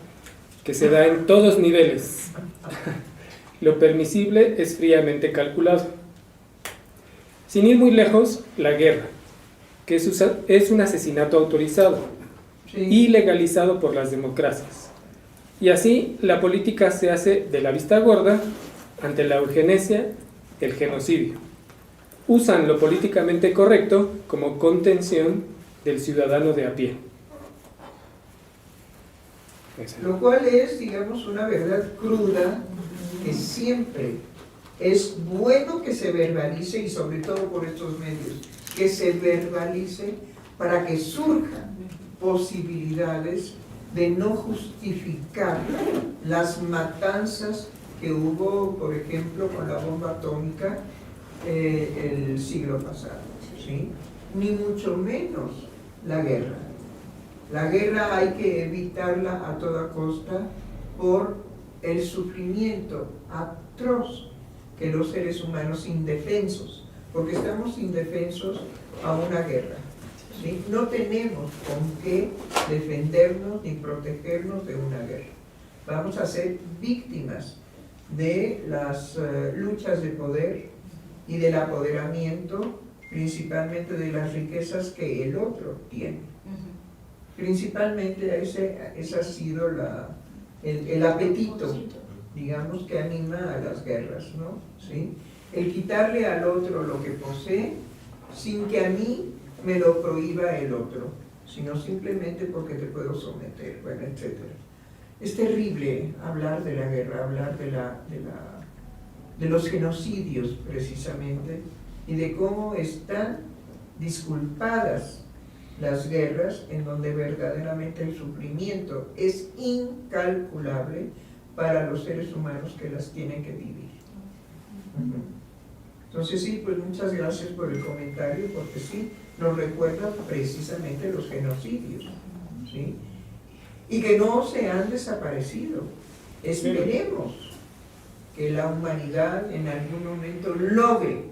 S11: que se da en todos niveles. Lo permisible es fríamente calculado. Sin ir muy lejos, la guerra, que es un asesinato autorizado y legalizado por las democracias. Y así la política se hace de la vista gorda ante la eugenesia, el genocidio. Usan lo políticamente correcto como contención del ciudadano de a pie.
S2: Lo cual es, digamos, una verdad cruda que siempre es bueno que se verbalice, y sobre todo por estos medios, que se verbalice para que surjan posibilidades de no justificar las matanzas que hubo, por ejemplo, con la bomba atómica el siglo pasado, ¿sí? Ni mucho menos la guerra. La guerra hay que evitarla a toda costa por el sufrimiento atroz que los seres humanos indefensos, porque estamos indefensos a una guerra, ¿sí? No tenemos con qué defendernos ni protegernos de una guerra. Vamos a ser víctimas de las luchas de poder y del apoderamiento, principalmente de las riquezas que el otro tiene. Principalmente ese ha sido el apetito, digamos, que anima a las guerras, ¿no? ¿Sí? El quitarle al otro lo que posee sin que a mí me lo prohíba el otro, sino simplemente porque te puedo someter, bueno, etc. Es terrible hablar de la guerra, hablar de los genocidios precisamente, y de cómo están disculpadas las guerras, en donde verdaderamente el sufrimiento es incalculable para los seres humanos que las tienen que vivir. Entonces sí, pues muchas gracias por el comentario, porque sí, nos recuerda precisamente los genocidios, ¿sí? Y que no se han desaparecido. Esperemos que la humanidad en algún momento logre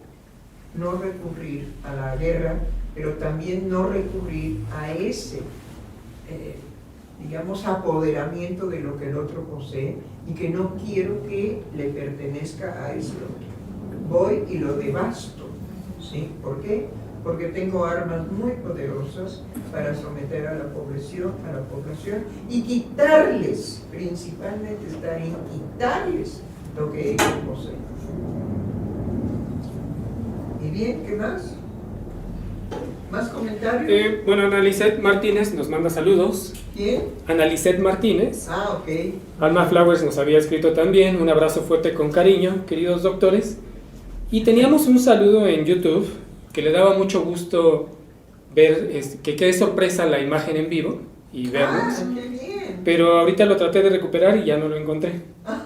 S2: no recurrir a la guerra, pero también no recurrir a ese, digamos, apoderamiento de lo que el otro posee, y que no quiero que le pertenezca a ese otro. Voy y lo devasto, ¿sí? ¿Por qué? Porque tengo armas muy poderosas para someter a la población y quitarles, principalmente está en quitarles lo que ellos poseen. ¿Y bien, qué más? ¿Más comentarios?
S11: Bueno, Analicet Martínez nos manda saludos.
S2: ¿Quién?
S11: Analicet Martínez.
S2: Ah, ok.
S11: Alma Flowers nos había escrito también. Un abrazo fuerte con cariño, queridos doctores. Y teníamos un saludo en YouTube que le daba mucho gusto ver, que qué sorpresa la imagen en vivo y vernos.
S2: Ah, qué bien.
S11: Pero ahorita lo traté de recuperar y ya no lo encontré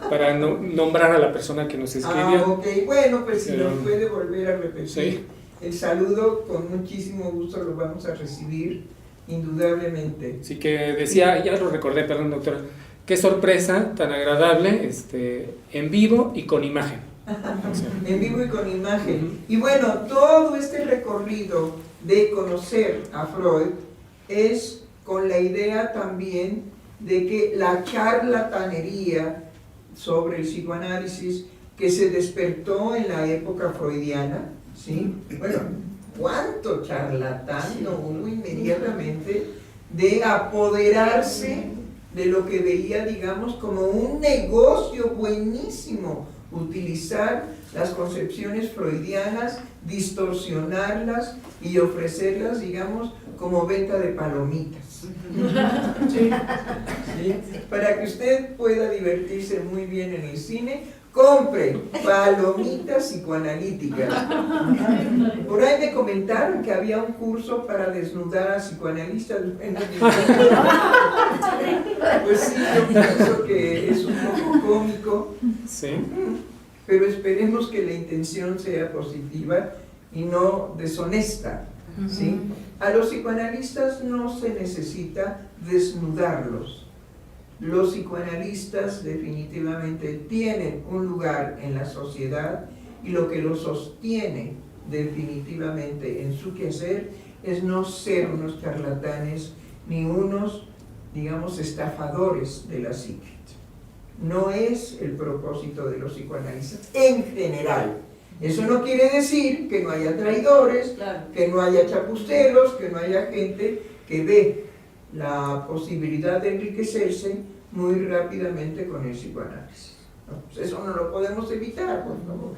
S11: para nombrar a la persona que nos escribió.
S2: Ah, ok. Bueno, pues si
S11: Pero,
S2: nos puede volver a repetir.
S11: Sí.
S2: El saludo, con muchísimo gusto lo vamos a recibir, indudablemente.
S11: Así que decía, ya lo recordé, perdón doctora, qué sorpresa tan agradable, en vivo y con imagen.
S2: En vivo y con imagen. Y bueno, todo este recorrido de conocer a Freud es con la idea también de que la charlatanería sobre el psicoanálisis que se despertó en la época freudiana, ¿sí? Bueno, ¿cuánto charlatán no hubo inmediatamente de apoderarse de lo que veía, digamos, como un negocio buenísimo? Utilizar las concepciones freudianas, distorsionarlas y ofrecerlas, digamos, como venta de palomitas. ¿Sí? ¿Sí? Para que usted pueda divertirse muy bien en el cine, compre palomitas psicoanalíticas. Por ahí me comentaron que había un curso para desnudar a psicoanalistas. Pues sí, yo pienso que es un poco cómico.
S11: Sí.
S2: Pero esperemos que la intención sea positiva y no deshonesta, ¿sí? A los psicoanalistas no se necesita desnudarlos. Los psicoanalistas definitivamente tienen un lugar en la sociedad, y lo que los sostiene definitivamente en su quehacer es no ser unos charlatanes ni unos, digamos, estafadores de la psique. No es el propósito de los psicoanalistas en general. Eso no quiere decir que no haya traidores, que no haya chapuceros, que no haya gente que ve la posibilidad de enriquecerse muy rápidamente con el psicoanálisis. ¿no? Pues eso no lo podemos evitar, por favor.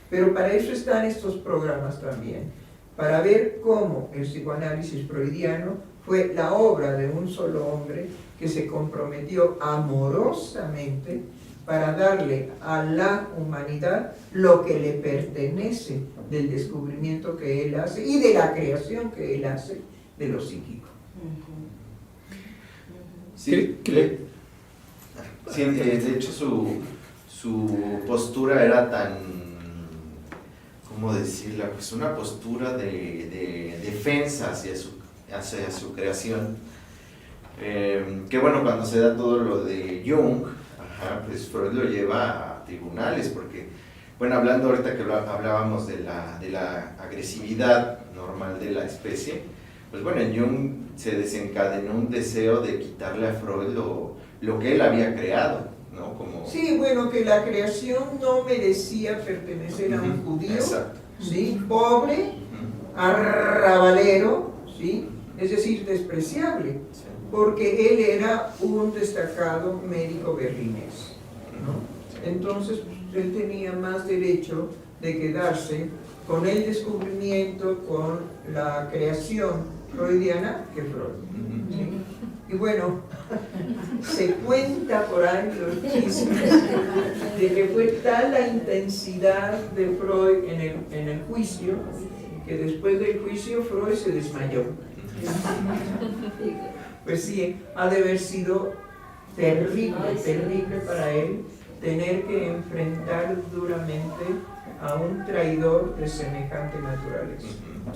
S2: Pero para eso están estos programas también, para ver cómo el psicoanálisis freudiano fue la obra de un solo hombre que se comprometió amorosamente para darle a la humanidad lo que le pertenece del descubrimiento que él hace y de la creación que él hace de lo psíquico.
S8: Sí, sí, de hecho su postura era tan, ¿cómo decirla? Pues una postura de defensa hacia su creación, que bueno, cuando se da todo lo de Jung, pues Freud lo lleva a tribunales, porque, bueno, hablando ahorita que hablábamos de la agresividad normal de la especie, pues bueno, en Jung se desencadenó un deseo de quitarle a Freud lo que él había creado, ¿no? Como...
S2: Sí, bueno, que la creación no merecía pertenecer a un judío, ¿sí? Pobre, arrabalero, ¿sí? Es decir, despreciable, porque él era un destacado médico berlinés, ¿no? Entonces, pues, él tenía más derecho de quedarse con el descubrimiento, con la creación freudiana que Freud, ¿sí? Y bueno, se cuenta por ahí los chismes de que fue tal la intensidad de Freud en el juicio, que después del juicio Freud se desmayó. Pues sí, ha de haber sido terrible, terrible para él tener que enfrentar duramente a un traidor de semejante naturaleza,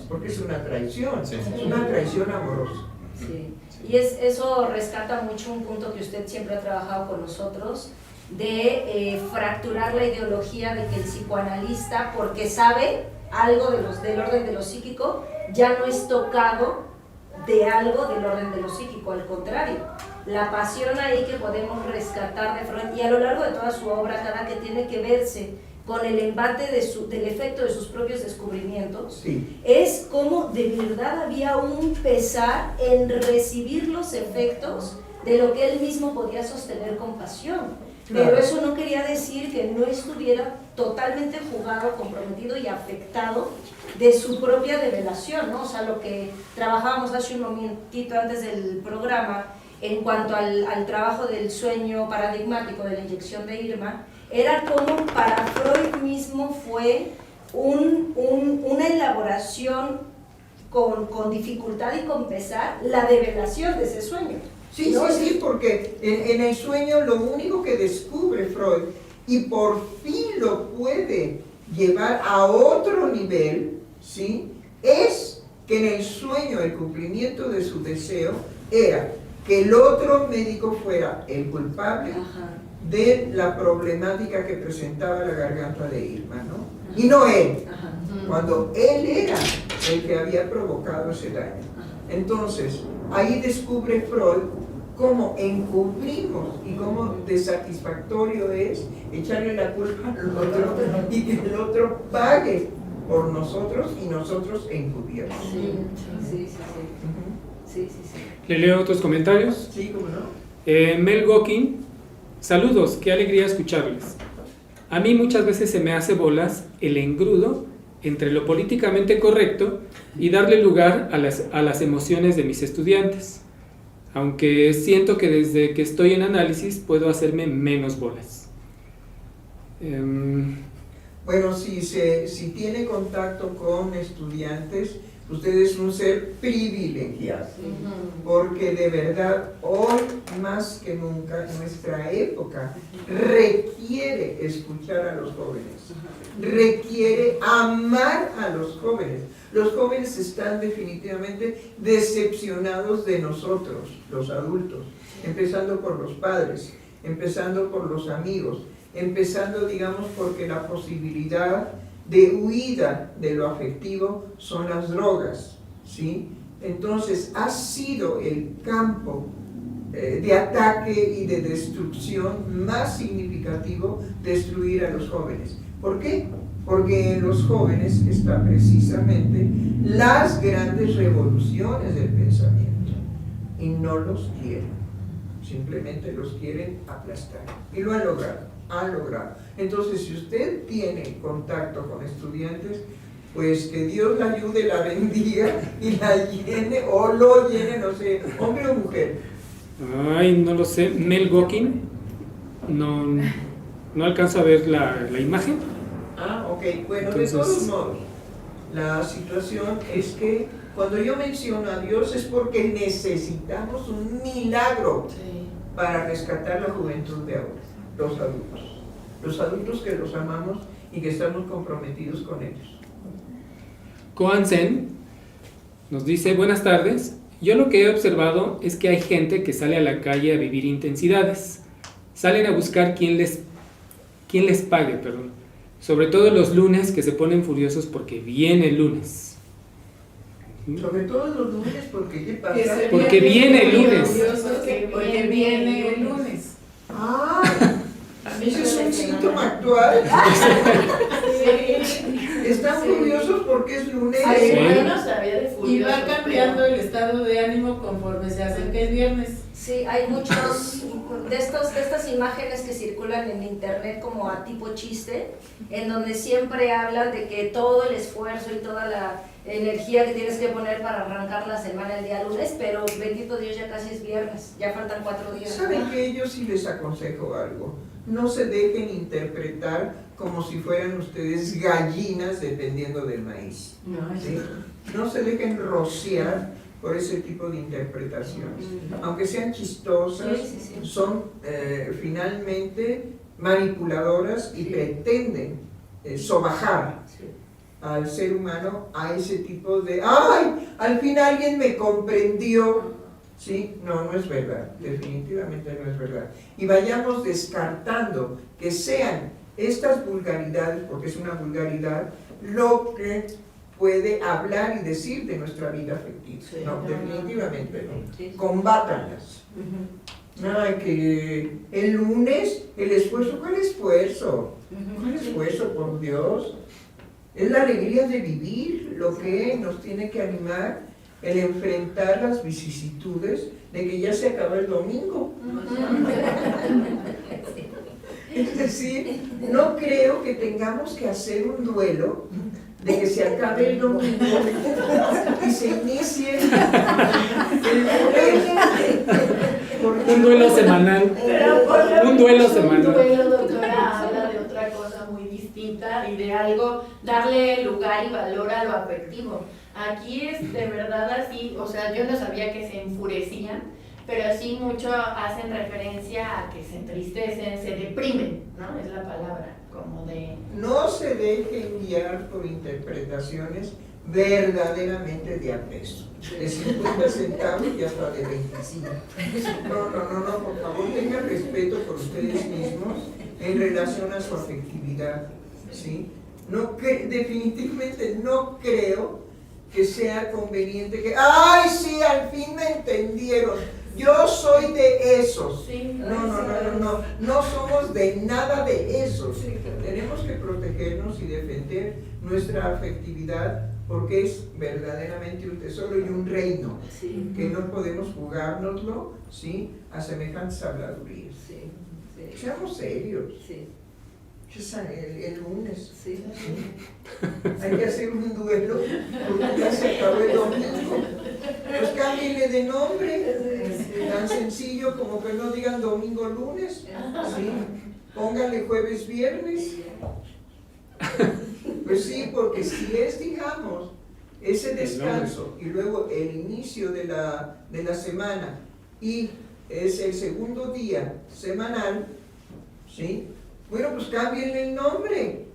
S2: porque es una traición, es una traición amorosa.
S10: Sí. Y eso rescata mucho un punto que usted siempre ha trabajado con nosotros, de fracturar la ideología de que el psicoanalista, porque sabe algo del orden de lo psíquico, ya no es tocado de algo del orden de lo psíquico, al contrario. La pasión ahí que podemos rescatar de Freud, y a lo largo de toda su obra, cada que tiene que verse con el embate del efecto de sus propios descubrimientos, sí, es como de verdad había un pesar en recibir los efectos de lo que él mismo podía sostener con pasión. Pero claro, eso no quería decir que no estuviera totalmente jugado, comprometido y afectado de su propia develación, ¿no? O sea, lo que trabajábamos hace un momentito antes del programa en cuanto al trabajo del sueño paradigmático de la inyección de Irma, era como para Freud mismo fue una elaboración con dificultad y con pesar, la develación de ese sueño.
S2: Sí, ¿no? Sí, porque en el sueño lo único que descubre Freud, y por fin lo puede llevar a otro nivel, ¿sí?, es que en el sueño el cumplimiento de su deseo era que el otro médico fuera el culpable, ajá, de la problemática que presentaba la garganta de Irma, ¿no? Ajá. Y no él, ajá, cuando él era el que había provocado ese daño. Ajá. Entonces, ahí descubre Freud cómo encubrimos y cómo desatisfactorio es echarle la culpa al otro y que el otro pague por nosotros y nosotros encubiertos.
S10: Sí, sí, sí, sí. Uh-huh. Sí, sí, sí.
S11: ¿Le leo otros comentarios?
S2: Sí, ¿cómo no?
S11: Mel Gokin, saludos, qué alegría escucharles. A mí muchas veces se me hace bolas el engrudo entre lo políticamente correcto y darle lugar a las emociones de mis estudiantes, aunque siento que desde que estoy en análisis puedo hacerme menos bolas.
S2: Bueno, si tiene contacto con estudiantes, usted es un ser privilegiado, porque de verdad hoy más que nunca nuestra época requiere escuchar a los jóvenes, requiere amar a los jóvenes. Los jóvenes están definitivamente decepcionados de nosotros, los adultos, empezando por los padres, empezando por los amigos, empezando, digamos, porque la posibilidad de huida de lo afectivo son las drogas, ¿sí? Entonces ha sido el campo de ataque y de destrucción más significativo destruir a los jóvenes. ¿Por qué? Porque en los jóvenes están precisamente las grandes revoluciones del pensamiento y no los quieren, simplemente los quieren aplastar y lo han logrado. ha logrado. Entonces, si usted tiene contacto con estudiantes, pues que Dios la ayude, la bendiga y la llene o lo llene, no sé, hombre o mujer.
S11: Ay, no lo sé. Mel Gockin. No alcanzo a ver la imagen.
S2: Ah, ok. Bueno,
S11: Entonces,
S2: de todos modos, la situación es que cuando yo menciono a Dios es porque necesitamos un milagro para rescatar la juventud de ahora, los adultos que los amamos y que estamos comprometidos con ellos.
S11: Koan Sen nos dice, buenas tardes. Yo lo que he observado es que hay gente que sale a la calle a vivir intensidades. Salen a buscar quién les pague, perdón. Sobre todo los lunes, que se ponen furiosos porque viene el lunes.
S2: Sobre todo los lunes, porque ¿qué pasa?
S11: Porque viene el lunes.
S7: Porque viene el lunes.
S2: Ah, ese es un síntoma actual. Están furiosos porque es lunes.
S3: Ay, yo no sabía de furiosos.
S7: Y va cambiando el estado de ánimo conforme se acerca el viernes.
S10: Sí, hay muchos de estas imágenes que circulan en internet como a tipo chiste, en donde siempre hablan de que todo el esfuerzo y toda la energía que tienes que poner para arrancar la semana el día lunes, pero bendito Dios, ya casi es viernes, ya faltan 4 días.
S2: ¿Saben qué? Yo sí les aconsejo algo. No se dejen interpretar como si fueran ustedes gallinas dependiendo del maíz. ¿Sí? No se dejen rociar por ese tipo de interpretaciones. Aunque sean chistosas, son finalmente manipuladoras y pretenden sobajar al ser humano a ese tipo de ¡ay! Al fin alguien me comprendió. ¿Sí? No es verdad, definitivamente no es verdad. Y vayamos descartando que sean estas vulgaridades, porque es una vulgaridad, lo que puede hablar y decir de nuestra vida afectiva. No, definitivamente no. Combátanlas. Ay, que el lunes, el esfuerzo, ¿cuál esfuerzo? ¿Cuál esfuerzo, por Dios? Es la alegría de vivir lo que nos tiene que animar, el enfrentar las vicisitudes de que ya se acabó el domingo. Es decir, no creo que tengamos que hacer un duelo de que se acabe el domingo y se inicie el lunes.
S11: Un duelo semanal. Un duelo semanal.
S3: Un duelo, doctora, habla de otra cosa muy distinta y de algo, darle lugar y valor a lo afectivo. Aquí es de verdad así, o sea, yo no sabía que se enfurecían, pero sí mucho hacen referencia a que se entristecen, se deprimen, ¿no? Es la palabra, como de...
S2: No se dejen guiar por interpretaciones verdaderamente de aprecio, de 50 centavos y hasta de 25. No, por favor, tengan respeto por ustedes mismos en relación a su afectividad, ¿sí? Definitivamente no creo que sea conveniente que, ¡ay, sí, al fin me entendieron! Yo soy de esos. No somos de nada de esos. Tenemos que protegernos y defender nuestra afectividad porque es verdaderamente un tesoro y un reino que no podemos jugárnoslo, ¿sí?, a semejantes habladurías. Seamos serios. El lunes. Hay que hacer un duelo porque ya se acabó el domingo. Pues cámbienle de nombre, tan sencillo como que no digan domingo lunes, ¿sí? Pónganle jueves viernes. Pues sí, porque si es, digamos, ese descanso y luego el inicio de la semana y es el segundo día semanal, ¿sí?, bueno, pues cámbienle el nombre.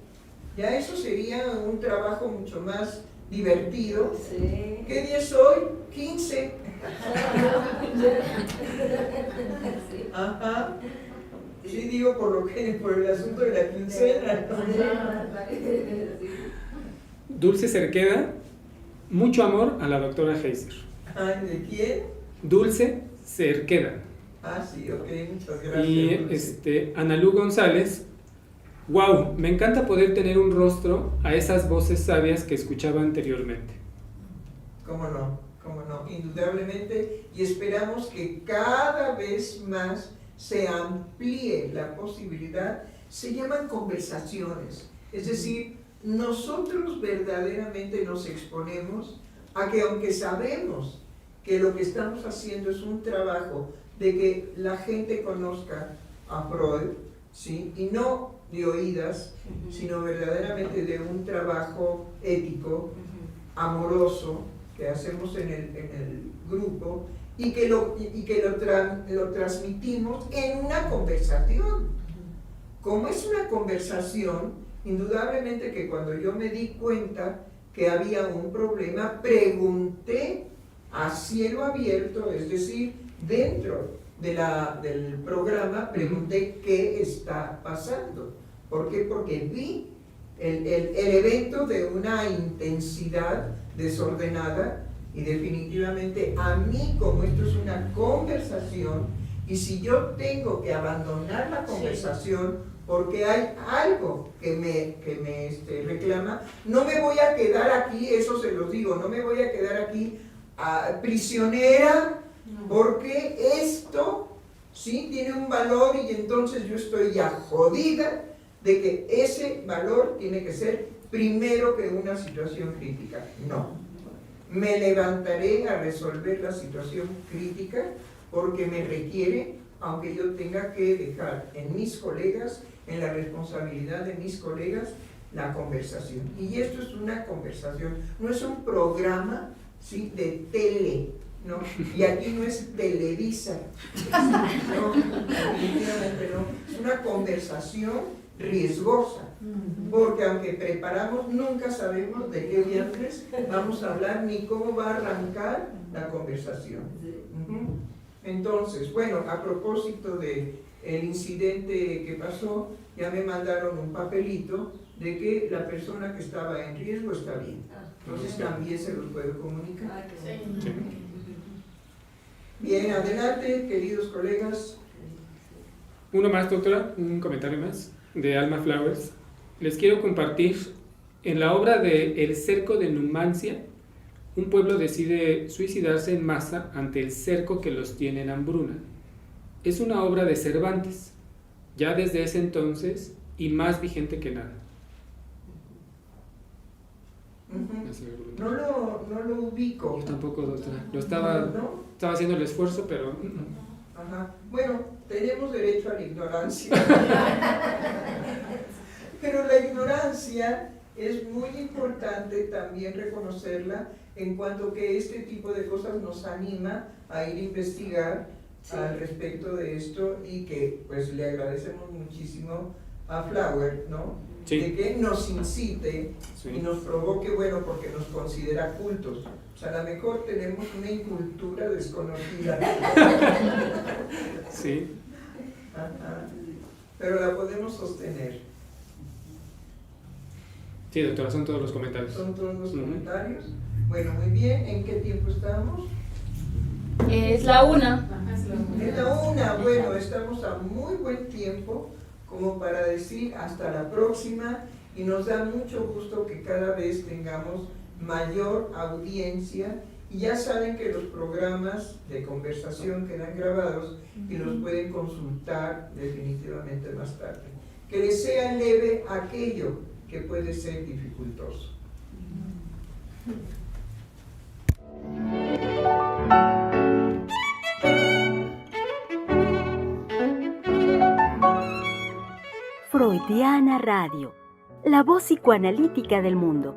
S2: Ya eso sería un trabajo mucho más divertido. ¿Qué día es hoy? 15. Ajá. Sí, digo por el asunto de la quincena.
S11: Dulce Cerqueda, mucho amor a la doctora Heiser.
S2: ¿De quién?
S11: Dulce Cerqueda.
S2: Ah, sí, ok, muchas gracias.
S11: Y Analú González, wow, me encanta poder tener un rostro a esas voces sabias que escuchaba anteriormente.
S2: ¿Cómo no? Indudablemente, y esperamos que cada vez más se amplíe la posibilidad se llaman conversaciones. Es decir, nosotros verdaderamente nos exponemos a que, aunque sabemos que lo que estamos haciendo es un trabajo de que la gente conozca a Freud, ¿sí? Y no de oídas, sino verdaderamente de un trabajo ético, amoroso, que hacemos en el grupo, y que lo transmitimos en una conversación. Como es una conversación, indudablemente que cuando yo me di cuenta que había un problema, pregunté a cielo abierto, es decir, dentro del programa, pregunté qué está pasando. ¿Por qué? Porque vi el evento de una intensidad desordenada, y definitivamente a mí, como esto es una conversación, y si yo tengo que abandonar la conversación porque hay algo que me reclama, no me voy a quedar aquí, eso se los digo, no me voy a quedar aquí prisionera, porque esto sí tiene un valor y entonces yo estoy ya jodida de que ese valor tiene que ser primero que una situación crítica. No. Me levantaré a resolver la situación crítica porque me requiere, aunque yo tenga que dejar en mis colegas, en la responsabilidad de mis colegas, la conversación. Y esto es una conversación, no es un programa, ¿sí?, de tele, ¿no? Y aquí no es Televisa, no, definitivamente no. Es una conversación riesgosa, porque aunque preparamos, nunca sabemos de qué viernes vamos a hablar ni cómo va a arrancar la conversación. Entonces, bueno, a propósito del incidente que pasó, ya me mandaron un papelito de que la persona que estaba en riesgo está bien. Entonces también se los puedo comunicar. Bien, adelante, queridos colegas.
S11: Uno más, doctora, un comentario más de Alma Flowers. Les quiero compartir, en la obra de El cerco de Numancia, un pueblo decide suicidarse en masa ante el cerco que los tiene en hambruna. Es una obra de Cervantes, ya desde ese entonces y más vigente que nada.
S2: No lo ubico.
S11: Yo tampoco, doctora. Estaba haciendo el esfuerzo, pero...
S2: Ajá. Bueno, tenemos derecho a la ignorancia. Pero la ignorancia es muy importante también reconocerla, en cuanto que este tipo de cosas nos anima a ir a investigar al respecto de esto, y que pues le agradecemos muchísimo a Flower, ¿no?
S11: Sí.
S2: De que nos incite y nos provoque, bueno, porque nos considera cultos. O sea, a lo mejor tenemos una incultura desconocida.
S11: Sí.
S2: Ajá. Pero la podemos sostener.
S11: Sí, doctora, son todos los comentarios.
S2: Son todos los comentarios. Bueno, muy bien. ¿En qué tiempo estamos?
S10: Es la 1.
S2: Es la 1. Bueno, estamos a muy buen tiempo como para decir hasta la próxima, y nos da mucho gusto que cada vez tengamos mayor audiencia, y ya saben que los programas de conversación quedan grabados y los pueden consultar definitivamente más tarde. Que les sea leve aquello que puede ser dificultoso.
S1: Freudiana Radio, la voz psicoanalítica del mundo.